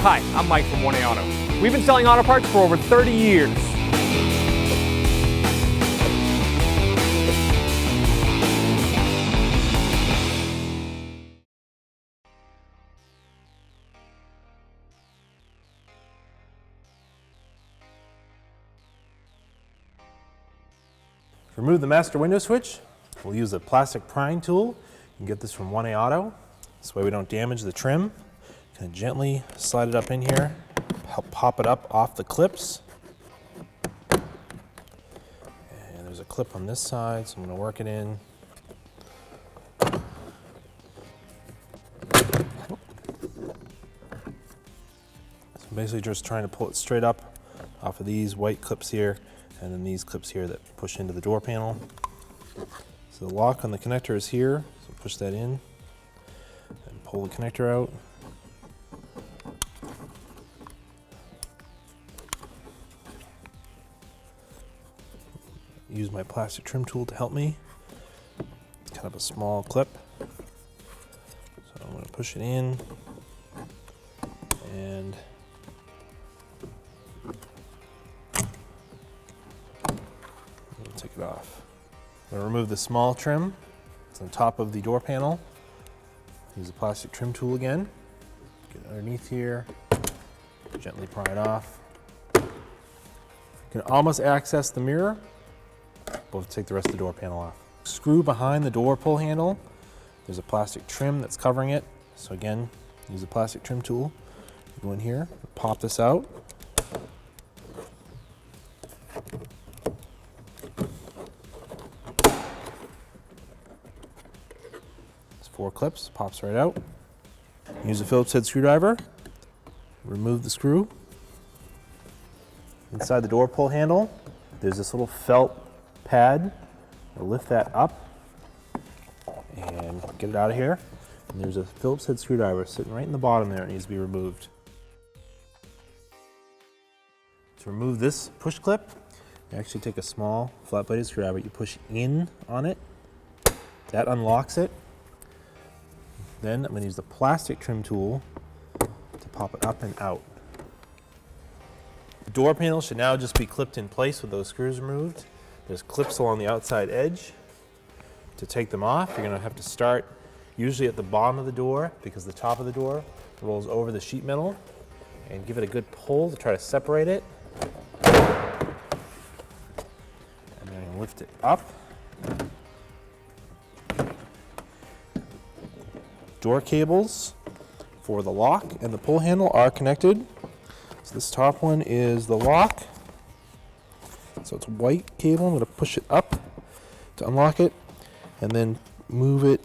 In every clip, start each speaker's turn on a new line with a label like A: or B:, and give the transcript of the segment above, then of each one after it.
A: Hi, I'm Mike from 1A Auto. We've been selling auto parts for over 30 years.
B: To remove the master window switch, we'll use a plastic prying tool. You can get this from 1A Auto. This way we don't damage the trim. Kind of gently slide it up in here, help pop it up off the clips. And there's a clip on this side, so I'm going to work it in. So I'm basically just trying to pull it straight up off of these white clips here, and then these clips here that push into the door panel. So the lock on the connector is here, so push that in and pull the connector out. Use my plastic trim tool to help me. It's kind of a small clip. So I'm going to push it in and take it off. I'm going to remove the small trim. It's on top of the door panel. Use the plastic trim tool again. Get underneath here. Gently pry it off. You can almost access the mirror. We'll take the rest of the door panel off. Screw behind the door pull handle. There's a plastic trim that's covering it. So again, use the plastic trim tool. Go in here, pop this out. There's 4 clips, pops right out. Use a Phillips head screwdriver. Remove the screw. Inside the door pull handle, there's this little felt pad. We'll lift that up and get it out of here. And there's a Phillips head screwdriver sitting right in the bottom there. It needs to be removed. To remove this push clip, you actually take a small flat bladed screwdriver. You push in on it. That unlocks it. Then I'm going to use the plastic trim tool to pop it up and out. The door panel should now just be clipped in place with those screws removed. There's clips along the outside edge. To take them off, you're going to have to start usually at the bottom of the door because the top of the door rolls over the sheet metal, and give it a good pull to try to separate it. And then lift it up. Door cables for the lock and the pull handle are connected. So this top one is the lock. So it's white cable. I'm going to push it up to unlock it and then move it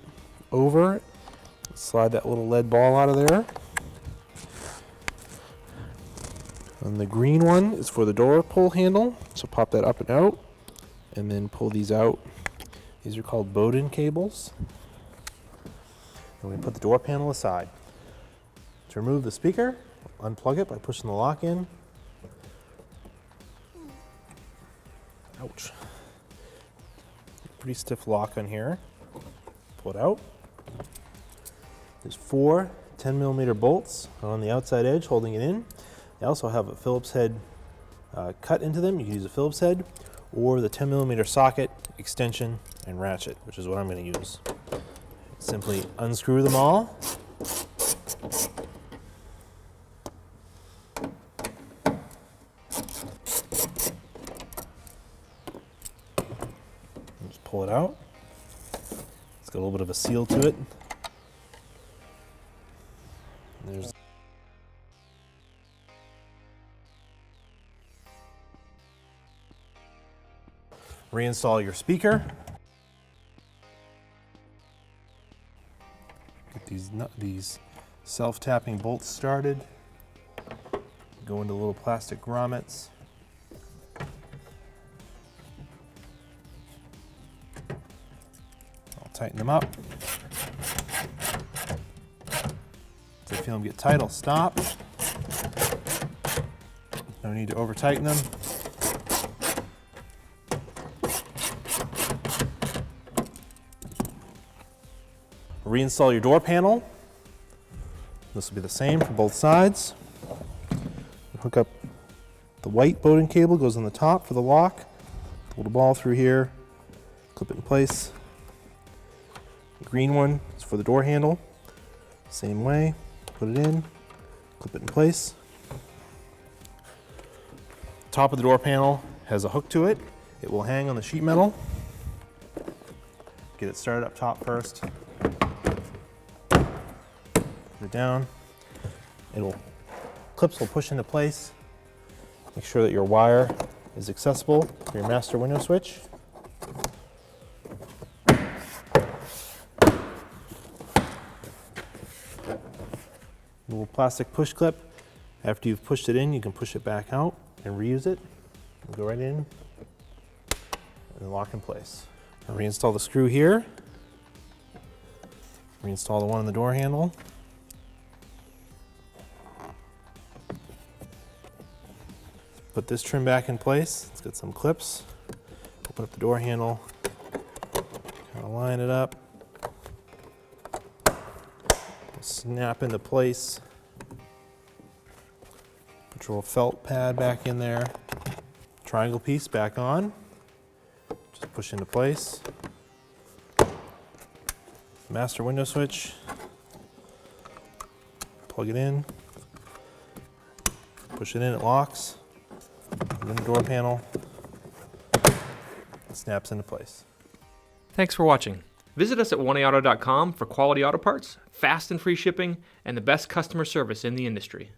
B: over. Slide that little lead ball out of there. And the green one is for the door pull handle. So pop that up and out and then pull these out. These are called Bowden cables. And we put the door panel aside. To remove the speaker, unplug it by pushing the lock in. Ouch. Pretty stiff lock on here. Pull it out. There's 4 10mm bolts on the outside edge holding it in. They also have a Phillips head cut into them. You can use a Phillips head or the 10mm socket, extension, and ratchet, which is what I'm going to use. Simply unscrew them all. Just pull it out. It's got a little bit of a seal to it. There's reinstall your speaker. Get these self-tapping bolts started. Go into little plastic grommets. I'll tighten them up. If you feel them get tight, I'll stop. No need to over-tighten them. Reinstall your door panel. This will be the same for both sides. Hook up the white Bowden cable, goes on the top for the lock. Pull the ball through here, clip it in place. The green one is for the door handle. Same way, put it in, clip it in place. Top of the door panel has a hook to it. It will hang on the sheet metal. Get it started up top first. Put it down. Clips will push into place. Make sure that your wire is accessible for your master window switch. Little plastic push clip. After you've pushed it in, you can push it back out and reuse it. Go right in and lock in place. I'll reinstall the screw here. Reinstall the one on the door handle. Put this trim back in place. Let's get some clips. Open up the door handle. Kind of line it up. Snap into place. Put your felt pad back in there. Triangle piece back on. Just push into place. Master window switch. Plug it in. Push it in, it locks. Put it in the door panel. It snaps into place.
A: Thanks for watching. Visit us at oneauto.com for quality auto parts, fast and free shipping, and the best customer service in the industry.